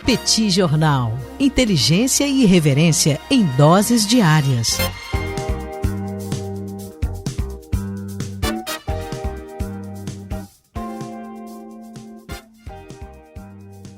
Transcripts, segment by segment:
Petit Jornal. Inteligência e irreverência em doses diárias.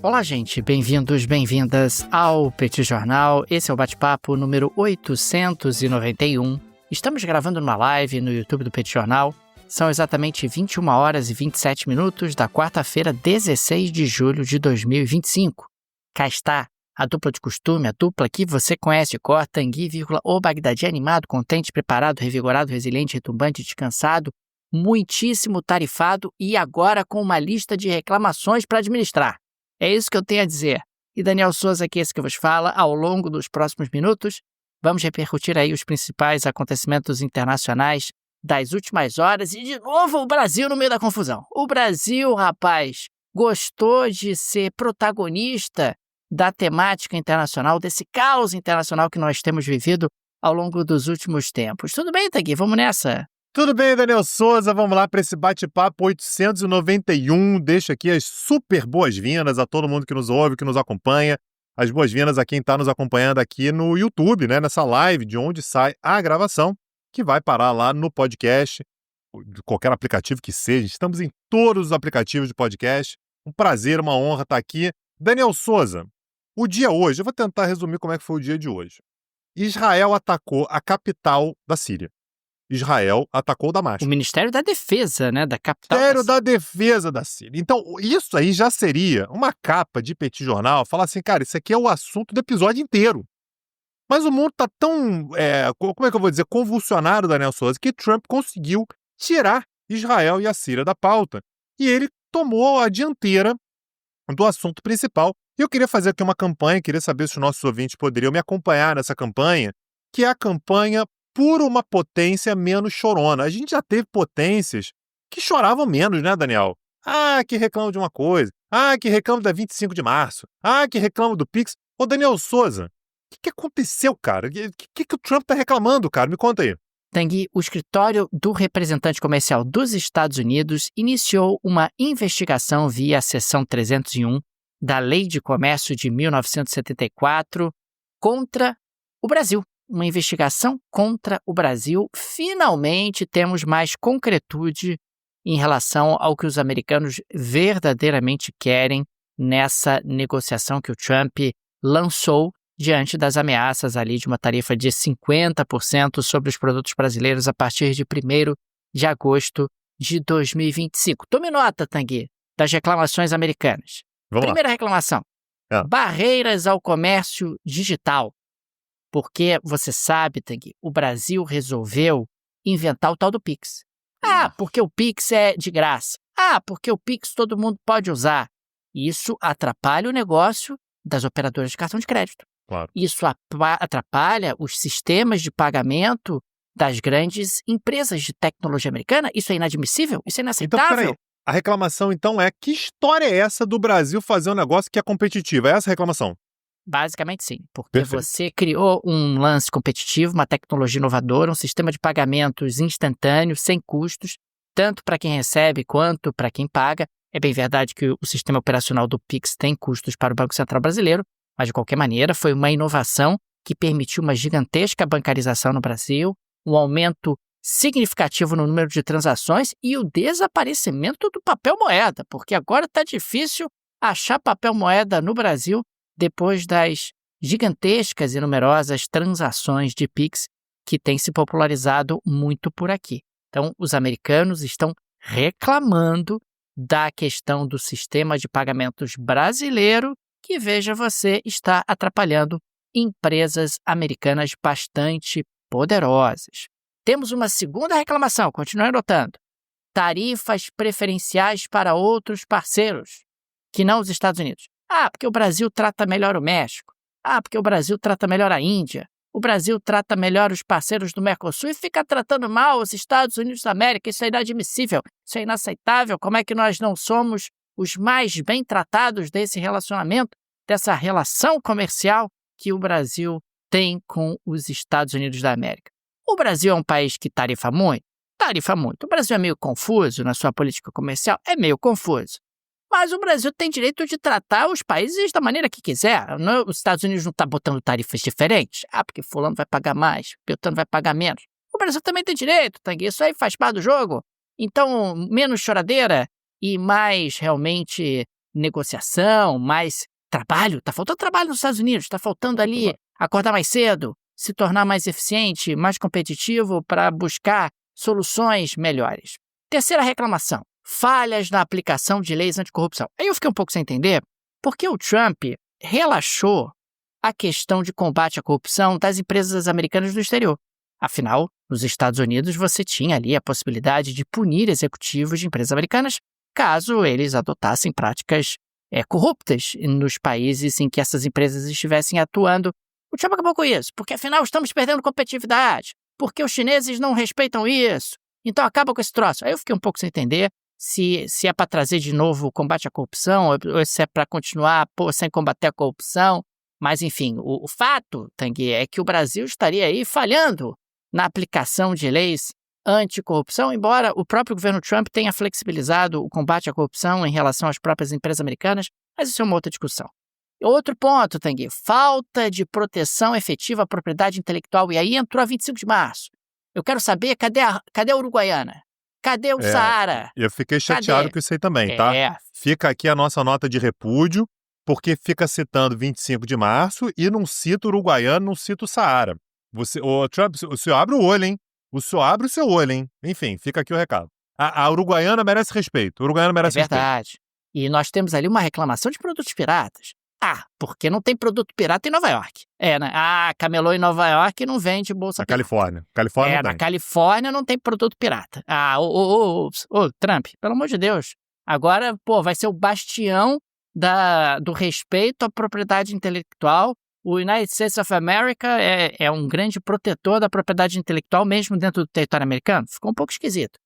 Olá, gente. Bem-vindos, bem-vindas ao Petit Jornal. Esse é o bate-papo número 891. Estamos gravando numa live no YouTube do Petit Jornal. São exatamente 21 horas e 27 minutos da quarta-feira, 16 de julho de 2025. Cá está a dupla de costume, a dupla que você conhece, cor, Tanguy, o Bagdadi, animado, contente, preparado, revigorado, resiliente, retumbante, descansado, muitíssimo tarifado e agora com uma lista de reclamações para administrar. É isso que eu tenho a dizer. E Daniel Souza aqui, esse que vos fala, ao longo dos próximos minutos, vamos repercutir aí os principais acontecimentos internacionais das últimas horas e, de novo, o Brasil no meio da confusão. O Brasil, rapaz, gostou de ser protagonista da temática internacional, desse caos internacional que nós temos vivido ao longo dos últimos tempos. Tudo bem, Tanguy? Vamos nessa? Tudo bem, Daniel Souza? Vamos lá para esse bate-papo 891. Deixo aqui as super boas-vindas a todo mundo que nos ouve, que nos acompanha. As boas-vindas a quem está nos acompanhando aqui no YouTube, né, nessa live de onde sai a gravação, que vai parar lá no podcast, de qualquer aplicativo que seja. Estamos em todos os aplicativos de podcast. Um prazer, uma honra estar aqui. Daniel Souza, o dia hoje, eu vou tentar resumir como é que foi o dia de hoje. Israel atacou a capital da Síria. Israel atacou Damasco. O Ministério da Defesa, né, da capital. Ministério da Defesa da Síria. Então, isso aí já seria uma capa de Petit Jornal, falar assim, cara, isso aqui é o assunto do episódio inteiro. Mas o mundo tá tão, como é que eu vou dizer, convulsionado, Daniel Souza, que Trump conseguiu tirar Israel e a Síria da pauta. E ele tomou a dianteira do assunto principal. E eu queria fazer aqui uma campanha, queria saber se os nossos ouvintes poderiam me acompanhar nessa campanha, que é a campanha por uma potência menos chorona. A gente já teve potências que choravam menos, né, Daniel? Ah, que reclamam de uma coisa. Ah, que reclamam da 25 de março. Ah, que reclamam do Pix. Ô, Daniel Souza, o que aconteceu, cara? O que o Trump tá reclamando, cara? Me conta aí. Tanguy, o escritório do representante comercial dos Estados Unidos iniciou uma investigação via a seção 301 da Lei de Comércio de 1974 contra o Brasil. Uma investigação contra o Brasil. Finalmente temos mais concretude em relação ao que os americanos verdadeiramente querem nessa negociação que o Trump lançou diante das ameaças ali de uma tarifa de 50% sobre os produtos brasileiros a partir de 1º de agosto de 2025. Tome nota, Tanguy, das reclamações americanas. Primeira reclamação, barreiras ao comércio digital. Porque você sabe, Tanguy, o Brasil resolveu inventar o tal do Pix. Ah, porque o Pix é de graça. Ah, porque o Pix todo mundo pode usar. Isso atrapalha o negócio das operadoras de cartão de crédito. Claro. Isso atrapalha os sistemas de pagamento das grandes empresas de tecnologia americana. Isso é inadmissível? Isso é inaceitável? Então, peraí. A reclamação, então, é que história é essa do Brasil fazer um negócio que é competitivo? É essa a reclamação? Basicamente sim, porque Perfeito. Você criou um lance competitivo, uma tecnologia inovadora, um sistema de pagamentos instantâneo, sem custos, tanto para quem recebe quanto para quem paga. É bem verdade que o sistema operacional do Pix tem custos para o Banco Central Brasileiro, mas de qualquer maneira foi uma inovação que permitiu uma gigantesca bancarização no Brasil, um aumento significativo no número de transações e o desaparecimento do papel moeda, porque agora está difícil achar papel moeda no Brasil depois das gigantescas e numerosas transações de Pix que têm se popularizado muito por aqui. Então, os americanos estão reclamando da questão do sistema de pagamentos brasileiro que, veja você, está atrapalhando empresas americanas bastante poderosas. Temos uma segunda reclamação, continue anotando. Tarifas preferenciais para outros parceiros, que não os Estados Unidos. Ah, porque o Brasil trata melhor o México. Ah, porque o Brasil trata melhor a Índia. O Brasil trata melhor os parceiros do Mercosul e fica tratando mal os Estados Unidos da América. Isso é inadmissível, isso é inaceitável. Como é que nós não somos os mais bem tratados desse relacionamento, dessa relação comercial que o Brasil tem com os Estados Unidos da América? O Brasil é um país que tarifa muito? Tarifa muito. O Brasil é meio confuso na sua política comercial? É meio confuso. Mas o Brasil tem direito de tratar os países da maneira que quiser. Os Estados Unidos não estão botando tarifas diferentes. Porque fulano vai pagar mais, Beltrano vai pagar menos. O Brasil também tem direito, Tanguy. Isso aí faz parte do jogo. Então, menos choradeira e mais, realmente, negociação, mais trabalho. Está faltando trabalho nos Estados Unidos. Está faltando ali acordar mais cedo, se tornar mais eficiente, mais competitivo para buscar soluções melhores. Terceira reclamação. Falhas na aplicação de leis anticorrupção. Aí eu fiquei um pouco sem entender porque o Trump relaxou a questão de combate à corrupção das empresas americanas do exterior. Afinal, nos Estados Unidos você tinha ali a possibilidade de punir executivos de empresas americanas caso eles adotassem práticas corruptas nos países em que essas empresas estivessem atuando. O Trump acabou com isso, porque afinal estamos perdendo competitividade, porque os chineses não respeitam isso. Então acaba com esse troço. Aí eu fiquei um pouco sem entender se é para trazer de novo o combate à corrupção ou se é para continuar sem combater a corrupção. Mas, enfim, o fato, Tanguy, é que o Brasil estaria aí falhando na aplicação de leis anticorrupção, embora o próprio governo Trump tenha flexibilizado o combate à corrupção em relação às próprias empresas americanas, mas isso é uma outra discussão. Outro ponto, Tanguy, falta de proteção efetiva à propriedade intelectual. E aí entrou a 25 de março. Eu quero saber, cadê a Uruguaiana? Cadê o Saara? Eu fiquei chateado com isso aí também, tá? Fica aqui a nossa nota de repúdio, porque fica citando 25 de março e não cita o Uruguaiana, não cita o Saara. Trump, o senhor abre o olho, hein? O senhor abre o seu olho, hein? Enfim, fica aqui o recado. A Uruguaiana merece respeito. É verdade. E nós temos ali uma reclamação de produtos piratas. Porque não tem produto pirata em Nova York. Né? Camelô em Nova York não vende bolsa pirata. Califórnia não tem. Na Califórnia não tem produto pirata. Trump, pelo amor de Deus. Agora, vai ser o bastião do respeito à propriedade intelectual. O United States of America é um grande protetor da propriedade intelectual, mesmo dentro do território americano. Ficou um pouco esquisito.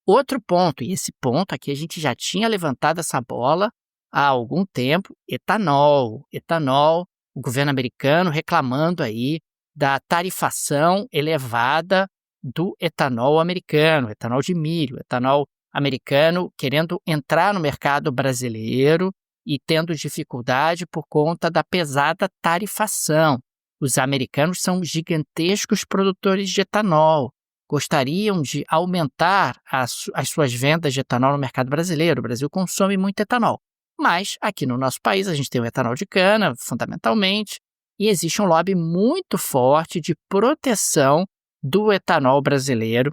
Outro ponto, e esse ponto aqui a gente já tinha levantado essa bola há algum tempo, etanol, o governo americano reclamando aí da tarifação elevada do etanol americano, etanol de milho, etanol americano querendo entrar no mercado brasileiro e tendo dificuldade por conta da pesada tarifação. Os americanos são gigantescos produtores de etanol, gostariam de aumentar as suas vendas de etanol no mercado brasileiro. O Brasil consome muito etanol. Mas aqui no nosso país a gente tem o etanol de cana, fundamentalmente, e existe um lobby muito forte de proteção do etanol brasileiro.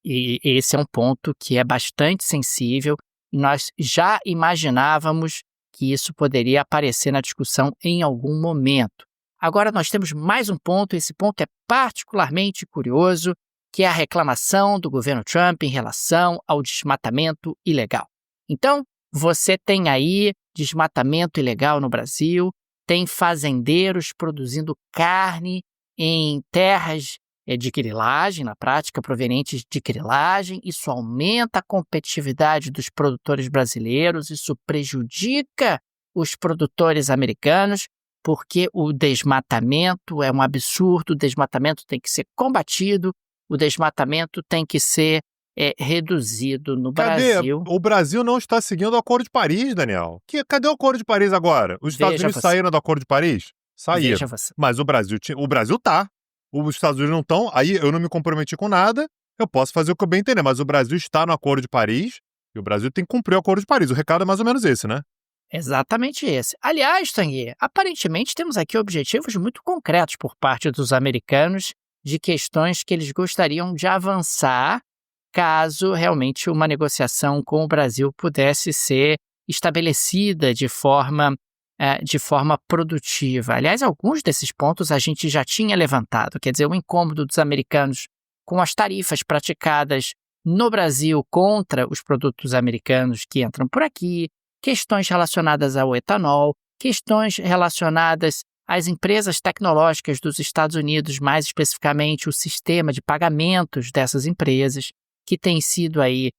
E esse é um ponto que é bastante sensível e nós já imaginávamos que isso poderia aparecer na discussão em algum momento. Agora nós temos mais um ponto, esse ponto é particularmente curioso, que é a reclamação do governo Trump em relação ao desmatamento ilegal. Então, você tem aí desmatamento ilegal no Brasil, tem fazendeiros produzindo carne em terras de grilagem, na prática, provenientes de grilagem. Isso aumenta a competitividade dos produtores brasileiros, isso prejudica os produtores americanos, porque o desmatamento é um absurdo, o desmatamento tem que ser combatido, o desmatamento tem que ser reduzido no Brasil. O Brasil não está seguindo o Acordo de Paris, Daniel. Cadê o Acordo de Paris agora? Os Estados Unidos saíram do Acordo de Paris? Saíram. Mas o Brasil tá. Os Estados Unidos não estão. Aí eu não me comprometi com nada. Eu posso fazer o que eu bem entender. Mas o Brasil está no Acordo de Paris e o Brasil tem que cumprir o Acordo de Paris. O recado é mais ou menos esse, né? Exatamente esse. Aliás, Tanguy, aparentemente temos aqui objetivos muito concretos por parte dos americanos de questões que eles gostariam de avançar caso realmente uma negociação com o Brasil pudesse ser estabelecida de forma produtiva. Aliás, alguns desses pontos a gente já tinha levantado, quer dizer, o incômodo dos americanos com as tarifas praticadas no Brasil contra os produtos americanos que entram por aqui, questões relacionadas ao etanol, questões relacionadas às empresas tecnológicas dos Estados Unidos, mais especificamente o sistema de pagamentos dessas empresas, que tem sido aí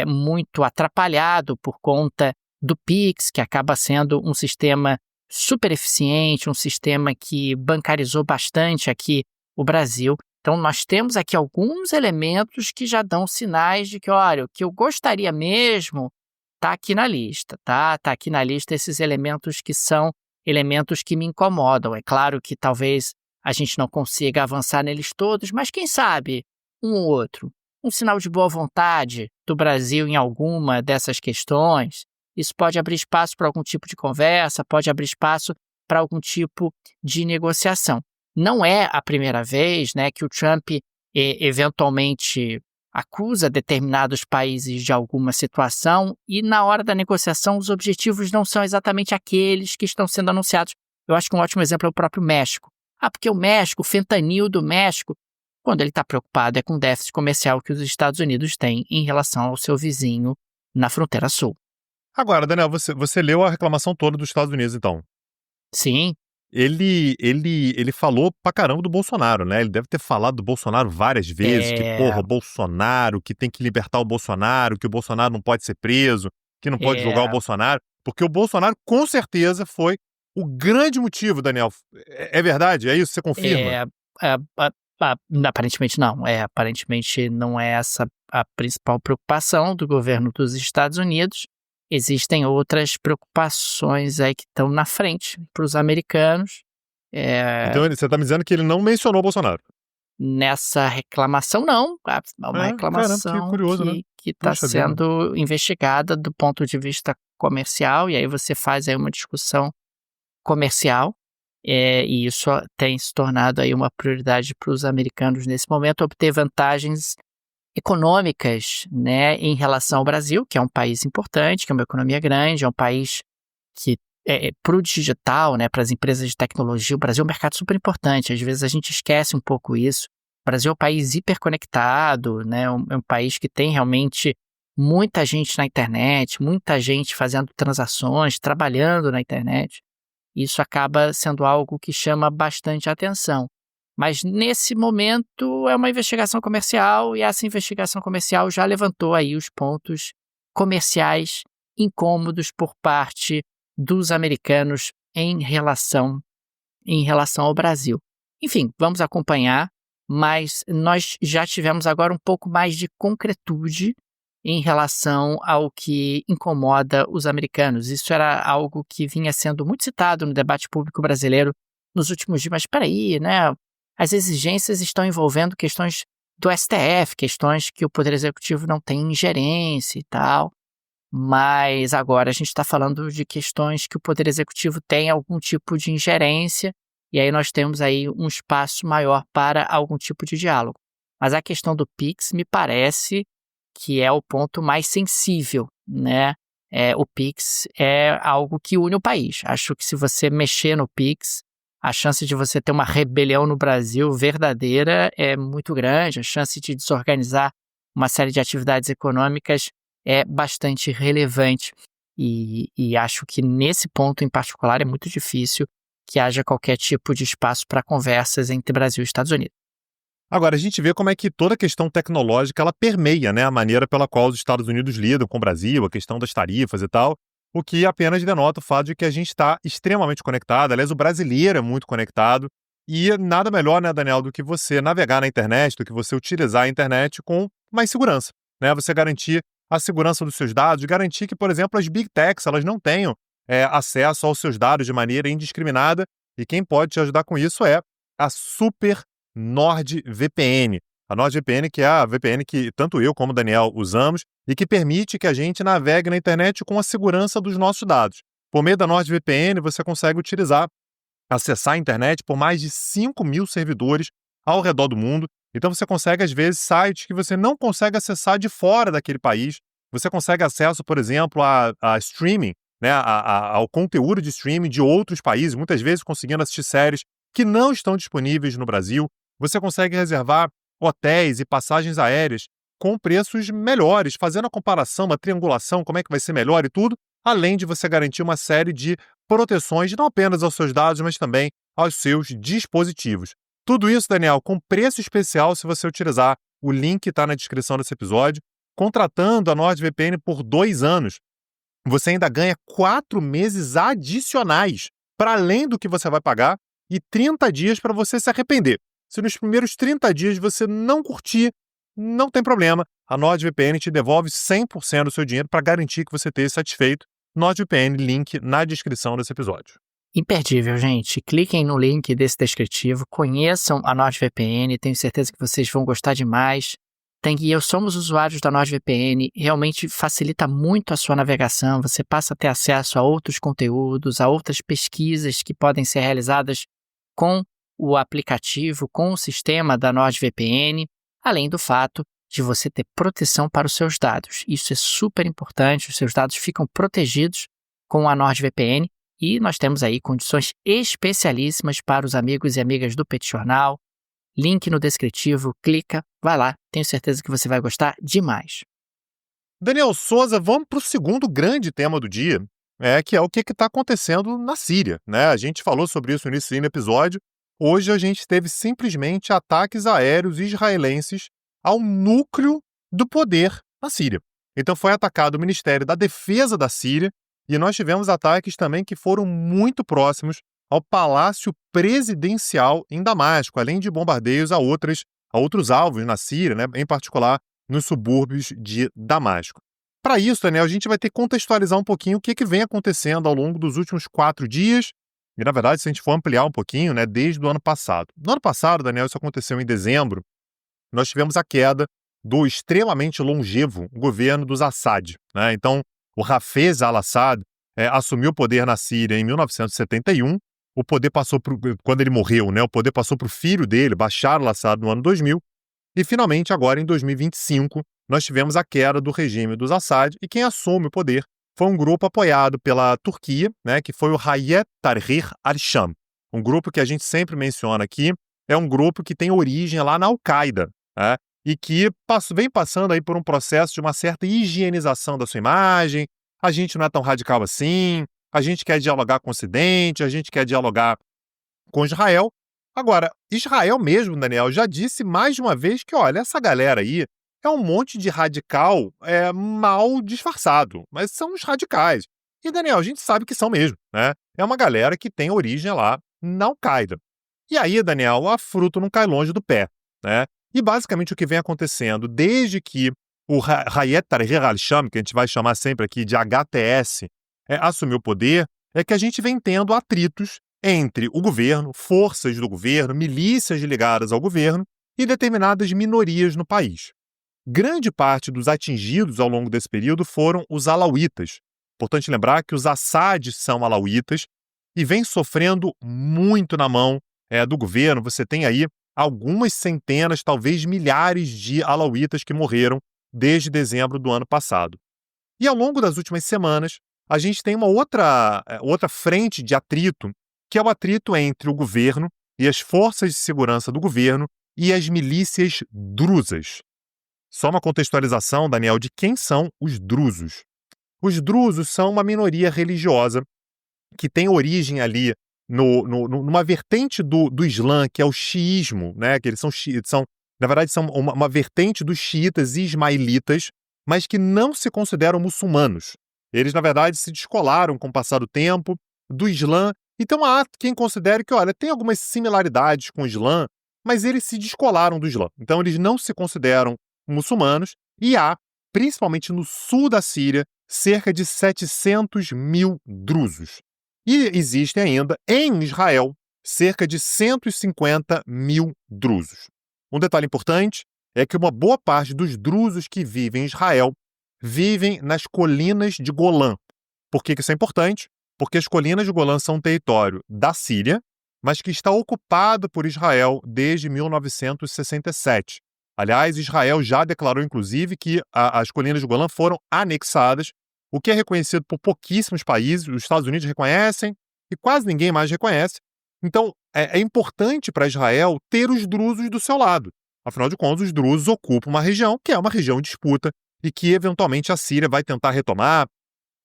muito atrapalhado por conta do Pix, que acaba sendo um sistema super eficiente, um sistema que bancarizou bastante aqui o Brasil. Então, nós temos aqui alguns elementos que já dão sinais de que, olha, o que eu gostaria mesmo tá aqui na lista, tá? Tá aqui na lista esses elementos que são elementos que me incomodam. É claro que talvez a gente não consiga avançar neles todos, mas quem sabe um ou outro. Um sinal de boa vontade do Brasil em alguma dessas questões. Isso pode abrir espaço para algum tipo de conversa, pode abrir espaço para algum tipo de negociação. Não é a primeira vez, né, que o Trump eventualmente acusa determinados países de alguma situação e na hora da negociação os objetivos não são exatamente aqueles que estão sendo anunciados. Eu acho que um ótimo exemplo é o próprio México. Porque o México, o fentanil do México, quando ele está preocupado é com o déficit comercial que os Estados Unidos têm em relação ao seu vizinho na fronteira sul. Agora, Daniel, você leu a reclamação toda dos Estados Unidos, então. Sim. Ele falou pra caramba do Bolsonaro, né? Ele deve ter falado do Bolsonaro várias vezes, que, porra, o Bolsonaro, que tem que libertar o Bolsonaro, que o Bolsonaro não pode ser preso, que não pode julgar o Bolsonaro, porque o Bolsonaro, com certeza, foi o grande motivo, Daniel. É verdade? É isso? Você confirma? Aparentemente não. Aparentemente não é essa a principal preocupação do governo dos Estados Unidos. Existem outras preocupações aí que estão na frente para os americanos. Então você está me dizendo que ele não mencionou o Bolsonaro? Nessa reclamação, não. É uma reclamação caramba, que curioso, né? que está sendo investigada do ponto de vista comercial, e aí você faz aí uma discussão comercial, e isso tem se tornado aí uma prioridade para os americanos nesse momento, obter vantagens econômicas, né, em relação ao Brasil, que é um país importante, que é uma economia grande, é um país que para o digital, né, para as empresas de tecnologia, o Brasil é um mercado super importante. Às vezes a gente esquece um pouco isso. O Brasil é um país hiperconectado, né, é um país que tem realmente muita gente na internet, muita gente fazendo transações, trabalhando na internet. Isso acaba sendo algo que chama bastante atenção. Mas nesse momento é uma investigação comercial e essa investigação comercial já levantou aí os pontos comerciais incômodos por parte dos americanos em relação ao Brasil. Enfim, vamos acompanhar, mas nós já tivemos agora um pouco mais de concretude em relação ao que incomoda os americanos. Isso era algo que vinha sendo muito citado no debate público brasileiro nos últimos dias. Mas espera aí, né? As exigências estão envolvendo questões do STF, questões que o Poder Executivo não tem ingerência e tal. Mas agora a gente está falando de questões que o Poder Executivo tem algum tipo de ingerência, e aí nós temos aí um espaço maior para algum tipo de diálogo. Mas a questão do Pix me parece que é o ponto mais sensível, né? O Pix é algo que une o país. Acho que se você mexer no Pix, a chance de você ter uma rebelião no Brasil verdadeira é muito grande, a chance de desorganizar uma série de atividades econômicas é bastante relevante e acho que nesse ponto em particular é muito difícil que haja qualquer tipo de espaço para conversas entre Brasil e Estados Unidos. Agora, a gente vê como é que toda a questão tecnológica ela permeia, né, a maneira pela qual os Estados Unidos lidam com o Brasil, a questão das tarifas e tal, o que apenas denota o fato de que a gente está extremamente conectado. Aliás, o brasileiro é muito conectado e nada melhor, né, Daniel, do que você navegar na internet, do que você utilizar a internet com mais segurança, né? Você garantir a segurança dos seus dados, garantir que, por exemplo, as Big Techs elas não tenham acesso aos seus dados de maneira indiscriminada, e quem pode te ajudar com isso é a Super NordVPN. A NordVPN, que é a VPN que tanto eu como o Daniel usamos e que permite que a gente navegue na internet com a segurança dos nossos dados. Por meio da NordVPN, você consegue acessar a internet por mais de 5.000 servidores ao redor do mundo. Então você consegue, às vezes, sites que você não consegue acessar de fora daquele país. Você consegue acesso, por exemplo, a streaming, né, ao conteúdo de streaming de outros países, muitas vezes conseguindo assistir séries que não estão disponíveis no Brasil. Você consegue reservar hotéis e passagens aéreas com preços melhores, fazendo a comparação, uma triangulação, como é que vai ser melhor e tudo, além de você garantir uma série de proteções não apenas aos seus dados, mas também aos seus dispositivos. Tudo isso, Daniel, com preço especial se você utilizar o link que está na descrição desse episódio. Contratando a NordVPN por 2 anos, você ainda ganha 4 meses adicionais para além do que você vai pagar e 30 dias para você se arrepender. Se nos primeiros 30 dias você não curtir, não tem problema. A NordVPN te devolve 100% do seu dinheiro para garantir que você esteja satisfeito. NordVPN, link na descrição desse episódio. Imperdível, gente. Cliquem no link desse descritivo, conheçam a NordVPN, tenho certeza que vocês vão gostar demais. Teng e eu somos usuários da NordVPN, realmente facilita muito a sua navegação, você passa a ter acesso a outros conteúdos, a outras pesquisas que podem ser realizadas com o aplicativo, com o sistema da NordVPN, além do fato de você ter proteção para os seus dados. Isso é super importante, os seus dados ficam protegidos com a NordVPN e nós temos aí condições especialíssimas para os amigos e amigas do Petit Jornal. Link no descritivo, clica, vai lá, tenho certeza que você vai gostar demais. Daniel Souza, vamos para o segundo grande tema do dia, que é o que está acontecendo na Síria, né? A gente falou sobre isso no início do episódio. Hoje a gente teve simplesmente ataques aéreos israelenses ao núcleo do poder na Síria. Então foi atacado o Ministério da Defesa da Síria e nós tivemos ataques também que foram muito próximos ao Palácio Presidencial em Damasco, além de bombardeios a outros alvos na Síria, né, em particular nos subúrbios de Damasco. Para isso, Daniel, a gente vai ter que contextualizar um pouquinho o que vem acontecendo ao longo dos últimos 4 dias, e na verdade, se a gente for ampliar um pouquinho, né, desde o ano passado. No ano passado, Daniel, isso aconteceu em dezembro, nós tivemos a queda do extremamente longevo governo dos Assad, né? Então, o Hafez al-Assad assumiu o poder na Síria em 1971, o poder passou quando ele morreu, né? O poder passou para o filho dele, Bashar al-Assad, no ano 2000. E, finalmente, agora, em 2025, nós tivemos a queda do regime dos Assad. E quem assume o poder foi um grupo apoiado pela Turquia, né? Que foi o Hayat Tahrir al-Sham. Um grupo que a gente sempre menciona aqui. É um grupo que tem origem lá na Al-Qaeda, né? E que vem passando aí por um processo de uma certa higienização da sua imagem. A gente não é tão radical assim. A gente quer dialogar com o Ocidente, a gente quer dialogar com Israel. Agora, Israel mesmo, Daniel, já disse mais de uma vez que, olha, essa galera aí é um monte de radical mal disfarçado, mas são os radicais. E, Daniel, a gente sabe que são mesmo, né? É uma galera que tem origem lá na Al-Qaeda. E aí, Daniel, a fruta não cai longe do pé, né? E basicamente o que vem acontecendo desde que o Hayat Tahrir al-Sham, que a gente vai chamar sempre aqui de HTS, assumiu o poder, é que a gente vem tendo atritos entre o governo, forças do governo, milícias ligadas ao governo e determinadas minorias no país. Grande parte dos atingidos ao longo desse período foram os alauítas. Importante lembrar que os Assad são alauítas e vem sofrendo muito na mão do governo. Você tem aí algumas centenas, talvez milhares de alauítas que morreram desde dezembro do ano passado. E ao longo das últimas semanas, a gente tem uma outra frente de atrito, que é o atrito entre o governo e as forças de segurança do governo e as milícias druzas. Só uma contextualização, Daniel, de quem são os drusos. Os drusos são uma minoria religiosa que tem origem ali numa vertente do Islã, que é o xiismo, né? Que eles na verdade, são uma vertente dos xiitas e ismaelitas, mas que não se consideram muçulmanos. Eles, na verdade, se descolaram com o passar do tempo do Islã. Então há quem considere que, olha, tem algumas similaridades com o Islã, mas eles se descolaram do Islã. Então eles não se consideram muçulmanos e há, principalmente no sul da Síria, cerca de 700 mil drusos. E existem ainda, em Israel, cerca de 150 mil drusos. Um detalhe importante é que uma boa parte dos drusos que vivem em Israel vivem nas colinas de Golã. Por que isso é importante? Porque as colinas de Golã são um território da Síria, mas que está ocupado por Israel desde 1967. Aliás, Israel já declarou, inclusive, que as colinas de Golã foram anexadas, o que é reconhecido por pouquíssimos países. Os Estados Unidos reconhecem e quase ninguém mais reconhece. Então, é importante para Israel ter os drusos do seu lado. Afinal de contas, os drusos ocupam uma região que é uma região de disputa e que, eventualmente, a Síria vai tentar retomar.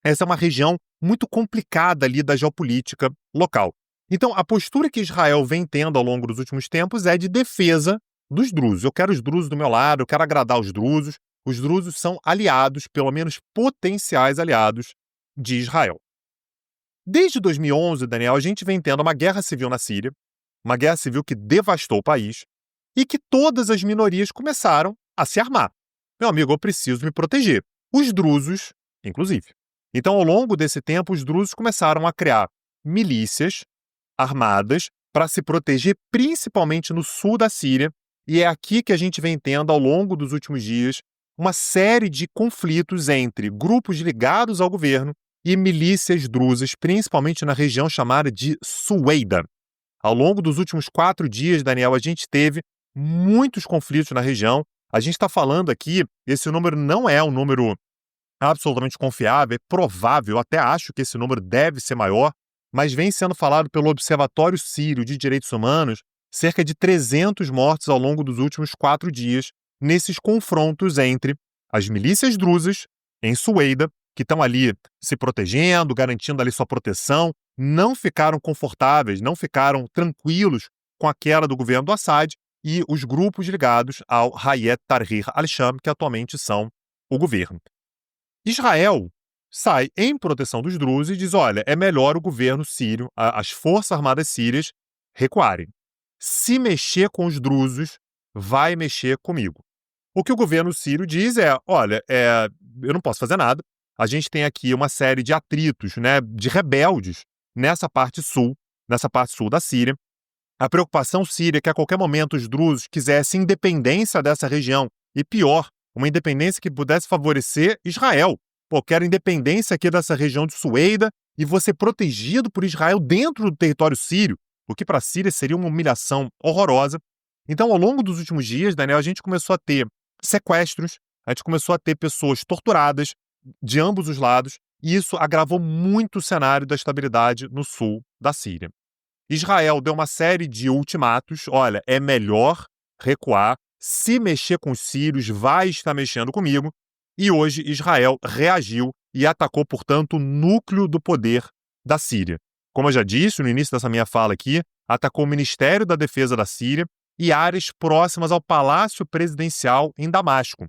Essa é uma região muito complicada ali da geopolítica local. Então, a postura que Israel vem tendo ao longo dos últimos tempos é de defesa dos drusos. Eu quero os drusos do meu lado, eu quero agradar os drusos. Os drusos são aliados, pelo menos potenciais aliados, de Israel. Desde 2011, Daniel, a gente vem tendo uma guerra civil na Síria, uma guerra civil que devastou o país, e que todas as minorias começaram a se armar. Meu amigo, eu preciso me proteger. Os drusos, inclusive. Então, ao longo desse tempo, os drusos começaram a criar milícias armadas para se proteger, principalmente no sul da Síria. E é aqui que a gente vem tendo, ao longo dos últimos dias, uma série de conflitos entre grupos ligados ao governo e milícias drusas, principalmente na região chamada de Sueida. Ao longo dos últimos 4 dias, Daniel, a gente teve muitos conflitos na região. A gente está falando aqui, esse número não é um número absolutamente confiável, é provável, até acho que esse número deve ser maior, mas vem sendo falado pelo Observatório Sírio de Direitos Humanos cerca de 300 mortos ao longo dos últimos 4 dias nesses confrontos entre as milícias drusas em Sueida, que estão ali se protegendo, garantindo ali sua proteção, não ficaram confortáveis, não ficaram tranquilos com a queda do governo do Assad, e os grupos ligados ao Hayat Tahrir al-Sham, que atualmente são o governo. Israel sai em proteção dos drusos e diz, olha, é melhor o governo sírio, as forças armadas sírias, recuarem. Se mexer com os drusos, vai mexer comigo. O que o governo sírio diz é, olha, eu não posso fazer nada, a gente tem aqui uma série de atritos, né, de rebeldes nessa parte sul da Síria. A preocupação síria é que a qualquer momento os drusos quisessem independência dessa região, e pior, uma independência que pudesse favorecer Israel. Pô, quero independência aqui dessa região de Sueida e vou ser protegido por Israel dentro do território sírio, o que para a Síria seria uma humilhação horrorosa. Então, ao longo dos últimos dias, Daniel, a gente começou a ter sequestros, a gente começou a ter pessoas torturadas de ambos os lados, e isso agravou muito o cenário da estabilidade no sul da Síria. Israel deu uma série de ultimatos, olha, é melhor recuar, se mexer com os sírios, vai estar mexendo comigo, e hoje Israel reagiu e atacou, portanto, o núcleo do poder da Síria. Como eu já disse no início dessa minha fala aqui, atacou o Ministério da Defesa da Síria e áreas próximas ao Palácio Presidencial em Damasco.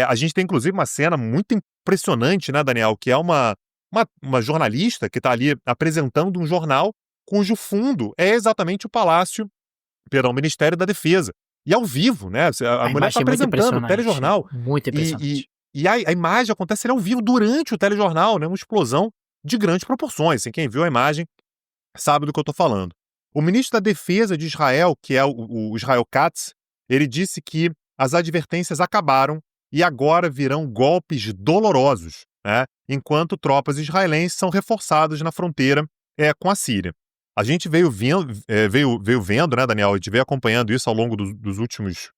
A gente tem, inclusive, uma cena muito impressionante, né, Daniel, que é uma jornalista que está ali apresentando um jornal cujo fundo é exatamente o Ministério da Defesa. E ao vivo, né? A mulher está apresentando o telejornal. Muito impressionante. E a imagem acontece ali ao vivo durante o telejornal, né? Uma explosão de grandes proporções. Assim, quem viu a imagem sabe do que eu estou falando. O ministro da Defesa de Israel, que é o Israel Katz, ele disse que as advertências acabaram e agora virão golpes dolorosos, né? Enquanto tropas israelenses são reforçadas na fronteira com a Síria. A gente veio vendo, né, Daniel, a gente veio acompanhando isso ao longo dos últimos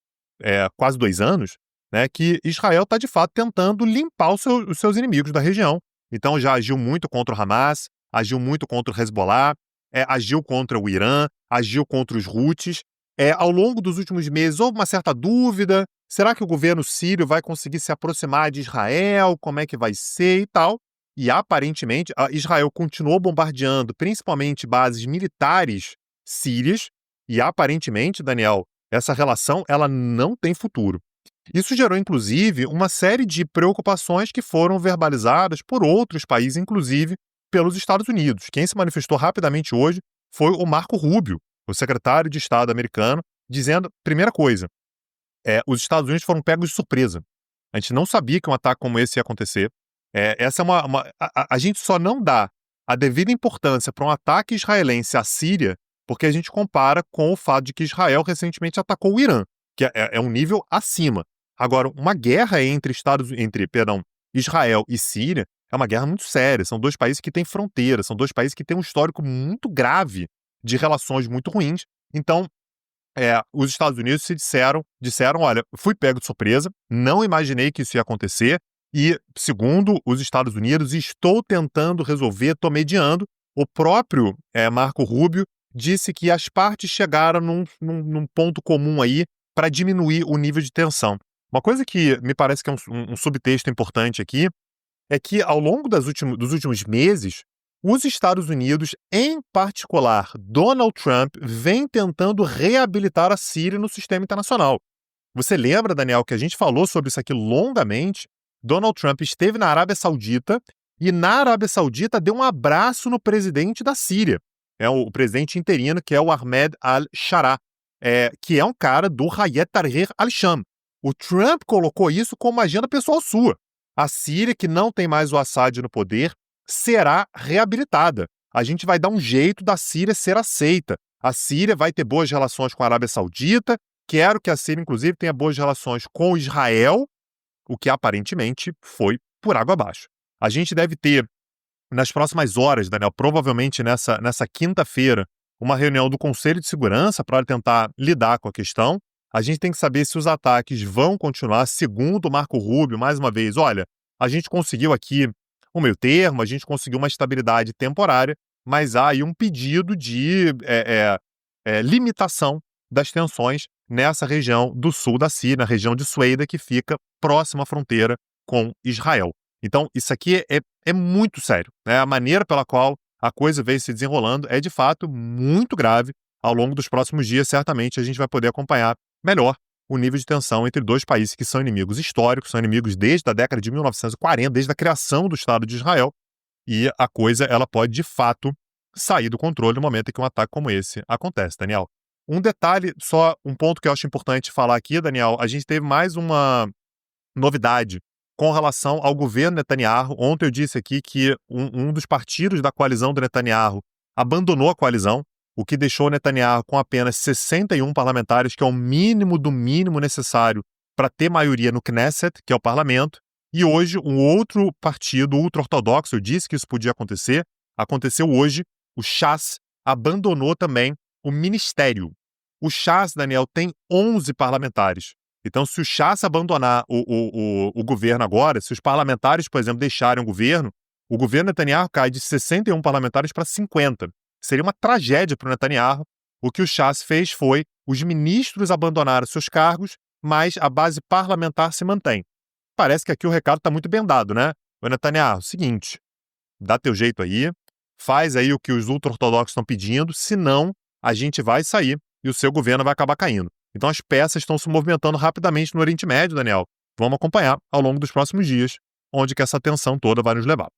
quase 2 anos, né, que Israel está, de fato, tentando limpar os seus inimigos da região. Então, já agiu muito contra o Hamas, agiu muito contra o Hezbollah, agiu contra o Irã, agiu contra os Houthis. Ao longo dos últimos meses, houve uma certa dúvida, será que o governo sírio vai conseguir se aproximar de Israel, como é que vai ser e tal? E, aparentemente, Israel continuou bombardeando principalmente bases militares sírias e, aparentemente, Daniel, essa relação ela não tem futuro. Isso gerou, inclusive, uma série de preocupações que foram verbalizadas por outros países, inclusive pelos Estados Unidos. Quem se manifestou rapidamente hoje foi o Marco Rubio, o secretário de Estado americano, dizendo, primeira coisa, os Estados Unidos foram pegos de surpresa. A gente não sabia que um ataque como esse ia acontecer. Essa é a gente só não dá a devida importância para um ataque israelense à Síria porque a gente compara com o fato de que Israel recentemente atacou o Irã, que é um nível acima. Agora, uma guerra entre Israel e Síria é uma guerra muito séria. São 2 países que têm fronteira, são 2 países que têm um histórico muito grave de relações muito ruins. Então, os Estados Unidos disseram, olha, fui pego de surpresa, não imaginei que isso ia acontecer, e, segundo os Estados Unidos, estou tentando resolver, estou mediando. O próprio Marco Rubio disse que as partes chegaram num ponto comum aí para diminuir o nível de tensão. Uma coisa que me parece que é um subtexto importante aqui é que, ao longo dos últimos meses, os Estados Unidos, em particular Donald Trump, vem tentando reabilitar a Síria no sistema internacional. Você lembra, Daniel, que a gente falou sobre isso aqui longamente? Donald Trump esteve na Arábia Saudita e na Arábia Saudita deu um abraço no presidente da Síria. O presidente interino, que é o Ahmed al-Sharaa, que é um cara do Hayat Tahrir al-Sham. O Trump colocou isso como agenda pessoal sua. A Síria, que não tem mais o Assad no poder, será reabilitada. A gente vai dar um jeito da Síria ser aceita. A Síria vai ter boas relações com a Arábia Saudita. Quero que a Síria, inclusive, tenha boas relações com Israel, o que aparentemente foi por água abaixo. A gente deve ter, nas próximas horas, Daniel, provavelmente nessa quinta-feira, uma reunião do Conselho de Segurança para tentar lidar com a questão. A gente tem que saber se os ataques vão continuar. Segundo o Marco Rubio, mais uma vez, olha, a gente conseguiu aqui um meio termo, a gente conseguiu uma estabilidade temporária, mas há aí um pedido de limitação das tensões nessa região do sul da Síria, na região de Sueida, que fica próxima à fronteira com Israel. Então, isso aqui é muito sério, né? A maneira pela qual a coisa veio se desenrolando é, de fato, muito grave. Ao longo dos próximos dias, certamente, a gente vai poder acompanhar melhor o nível de tensão entre dois países que são inimigos históricos, são inimigos desde a década de 1940, desde a criação do Estado de Israel, e a coisa ela pode, de fato, sair do controle no momento em que um ataque como esse acontece, Daniel. Um detalhe, só um ponto que eu acho importante falar aqui, Daniel, a gente teve mais uma novidade com relação ao governo Netanyahu. Ontem eu disse aqui que um dos partidos da coalizão do Netanyahu abandonou a coalizão, o que deixou o Netanyahu com apenas 61 parlamentares, que é o mínimo do mínimo necessário para ter maioria no Knesset, que é o parlamento. E hoje, um outro partido ultra-ortodoxo, eu disse que isso podia acontecer, aconteceu hoje, o Shas abandonou também o ministério. O Shas, Daniel, tem 11 parlamentares. Então, se o Shas abandonar o governo agora, se os parlamentares, por exemplo, deixarem o governo Netanyahu cai de 61 parlamentares para 50. Seria uma tragédia para o Netanyahu. O que o Shas fez foi os ministros abandonaram seus cargos, mas a base parlamentar se mantém. Parece que aqui o recado está muito bem dado, né? O Netanyahu, seguinte, dá teu jeito aí, faz aí o que os ultra-ortodoxos estão pedindo, senão a gente vai sair e o seu governo vai acabar caindo. Então as peças estão se movimentando rapidamente no Oriente Médio, Daniel. Vamos acompanhar ao longo dos próximos dias onde que essa tensão toda vai nos levar.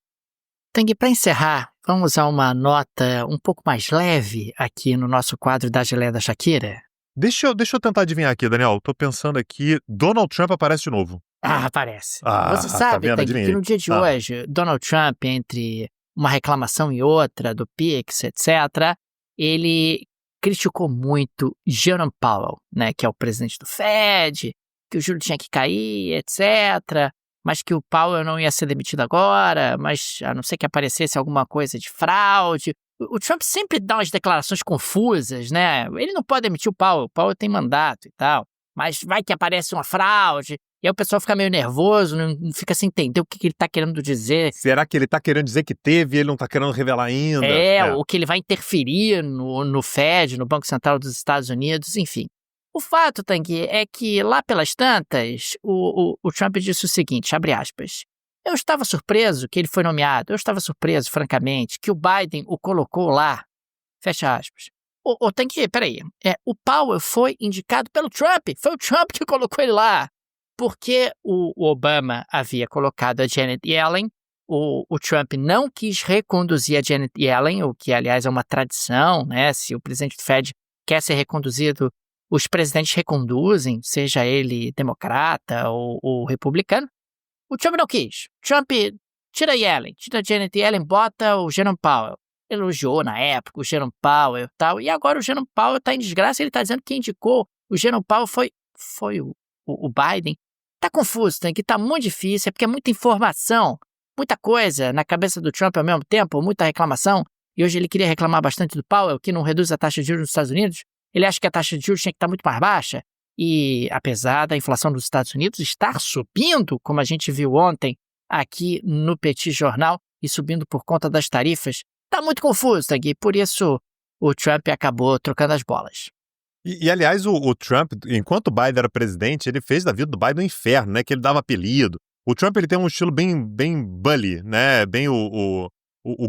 Tang, para encerrar, vamos a uma nota um pouco mais leve aqui no nosso quadro da Geleia da Shakira? Deixa eu tentar adivinhar aqui, Daniel. Tô pensando aqui, Donald Trump aparece de novo. Aparece. Você Tá sabe, vendo? Tang, Adivinhei. que no dia de hoje, Donald Trump, entre uma reclamação e outra do PIX, etc., ele criticou muito Jerome Powell, né, que é o presidente do Fed, que o juro tinha que cair, etc., mas que o Powell não ia ser demitido agora, mas a não ser que aparecesse alguma coisa de fraude. O Trump sempre dá umas declarações confusas, né? Ele não pode demitir o Powell tem mandato e tal, mas vai que aparece uma fraude, e aí o pessoal fica meio nervoso, não fica sem entender o que ele está querendo dizer. Será que ele está querendo dizer que teve e ele não está querendo revelar ainda? Ou que ele vai interferir no Fed, no Banco Central dos Estados Unidos, enfim. O fato, Tanguy, é que lá pelas tantas, o Trump disse o seguinte, abre aspas, eu estava surpreso que ele foi nomeado, eu estava surpreso, francamente, que o Biden o colocou lá, fecha aspas. Tanguy, peraí, o Powell foi indicado pelo Trump, foi o Trump que colocou ele lá, porque o Obama havia colocado a Janet Yellen, o Trump não quis reconduzir a Janet Yellen, o que, aliás, é uma tradição, né, se o presidente do Fed quer ser reconduzido, os presidentes reconduzem, seja ele democrata ou republicano. O Trump não quis. Trump tira a Yellen, tira a Janet Yellen, bota o Jerome Powell. Elogiou na época o Jerome Powell e tal, e agora o Jerome Powell está em desgraça, ele está dizendo que quem indicou o Jerome Powell foi o Biden. Tá confuso, que tá muito difícil, é porque é muita informação, muita coisa na cabeça do Trump ao mesmo tempo, muita reclamação, e hoje ele queria reclamar bastante do Powell, que não reduz a taxa de juros nos Estados Unidos. Ele acha que a taxa de juros tinha que estar muito mais baixa, e apesar da inflação dos Estados Unidos estar subindo, como a gente viu ontem aqui no Petit Jornal, e subindo por conta das tarifas, tá muito confuso, Tanguy, por isso o Trump acabou trocando as bolas. E aliás, o Trump, enquanto o Biden era presidente, ele fez da vida do Biden um inferno, né? Que ele dava apelido. O Trump, ele tem um estilo bem bully, né? Bem o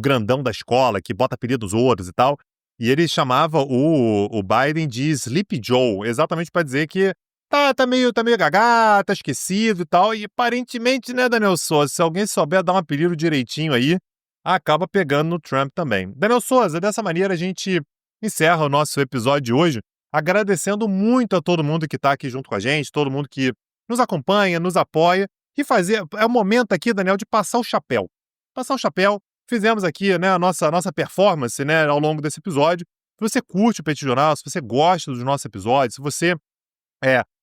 grandão da escola, que bota apelido nos outros e tal. E ele chamava o Biden de Sleepy Joe, exatamente para dizer que tá meio gagá, tá esquecido e tal. E aparentemente, né, Daniel Souza, se alguém souber dar um apelido direitinho aí, acaba pegando no Trump também. Daniel Souza, dessa maneira a gente encerra o nosso episódio de hoje, agradecendo muito a todo mundo que está aqui junto com a gente, todo mundo que nos acompanha, nos apoia e fazer... É o momento aqui, Daniel, de passar o chapéu. Passar o chapéu. Fizemos aqui, né, a nossa performance, né, ao longo desse episódio. Se você curte o Petit Jornal, se você gosta dos nossos episódios, se você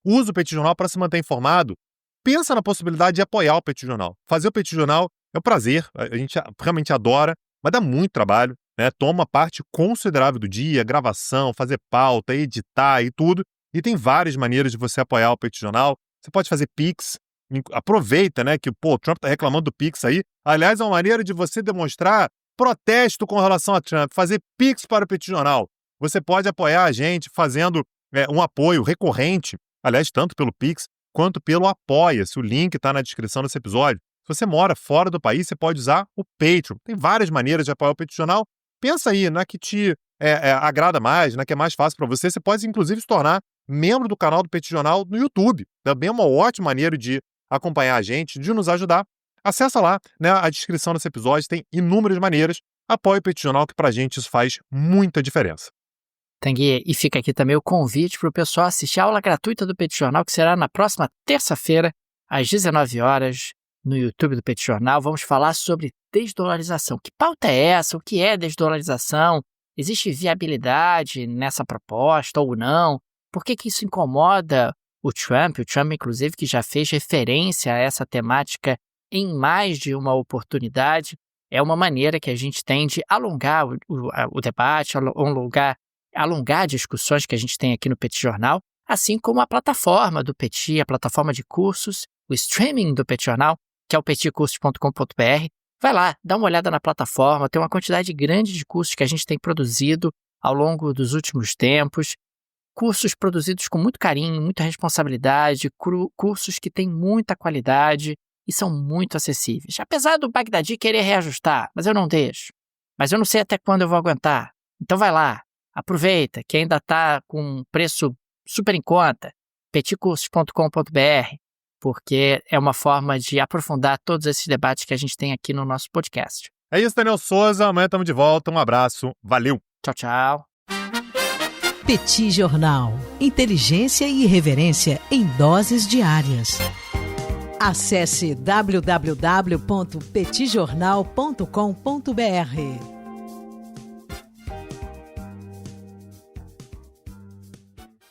usa o Petit Jornal para se manter informado, pensa na possibilidade de apoiar o Petit Jornal. Fazer o Petit Jornal é um prazer, a gente realmente adora, mas dá muito trabalho, né? Toma parte considerável do dia, gravação, fazer pauta, editar e tudo. E tem várias maneiras de você apoiar o Petit Jornal. Você pode fazer Pix. Aproveita, né, que o Trump tá reclamando do Pix aí. Aliás, é uma maneira de você demonstrar protesto com relação a Trump. Fazer Pix para o Petit Jornal. Você pode apoiar a gente fazendo um apoio recorrente, aliás, tanto pelo Pix quanto pelo Apoia-se. O link está na descrição desse episódio. Se você mora fora do país, você pode usar o Patreon. Tem várias maneiras de apoiar o Petit Jornal. Pensa aí na que te agrada mais, na que é mais fácil para você. Você pode, inclusive, se tornar membro do canal do Petit Jornal no YouTube. Também é uma ótima maneira de acompanhar a gente, de nos ajudar. Acessa lá, né, a descrição desse episódio. Tem inúmeras maneiras. Apoie o Petit Jornal, que pra gente isso faz muita diferença. Tanguy, e fica aqui também o convite para o pessoal assistir a aula gratuita do Petit Jornal, que será na próxima terça-feira, às 19 horas, no YouTube do Petit Jornal. Vamos falar sobre desdolarização. Que pauta é essa? O que é desdolarização? Existe viabilidade nessa proposta ou não? Por que isso incomoda o Trump? O Trump, inclusive, que já fez referência a essa temática em mais de uma oportunidade. É uma maneira que a gente tem de alongar o debate, alongar discussões que a gente tem aqui no Petit Jornal, assim como a plataforma do Petit, a plataforma de cursos, o streaming do Petit Jornal, que é o petcursos.com.br. Vai lá, dá uma olhada na plataforma, tem uma quantidade grande de cursos que a gente tem produzido ao longo dos últimos tempos, cursos produzidos com muito carinho, muita responsabilidade, cursos que têm muita qualidade e são muito acessíveis. Apesar do Bagdadi querer reajustar, mas eu não deixo. Mas eu não sei até quando eu vou aguentar. Então vai lá, aproveita, que ainda está com um preço super em conta, petcursos.com.br, porque é uma forma de aprofundar todos esses debates que a gente tem aqui no nosso podcast. É isso, Daniel Souza. Amanhã estamos de volta. Um abraço. Valeu. Tchau, tchau. Petit Jornal. Inteligência e irreverência em doses diárias. Acesse www.petitjornal.com.br.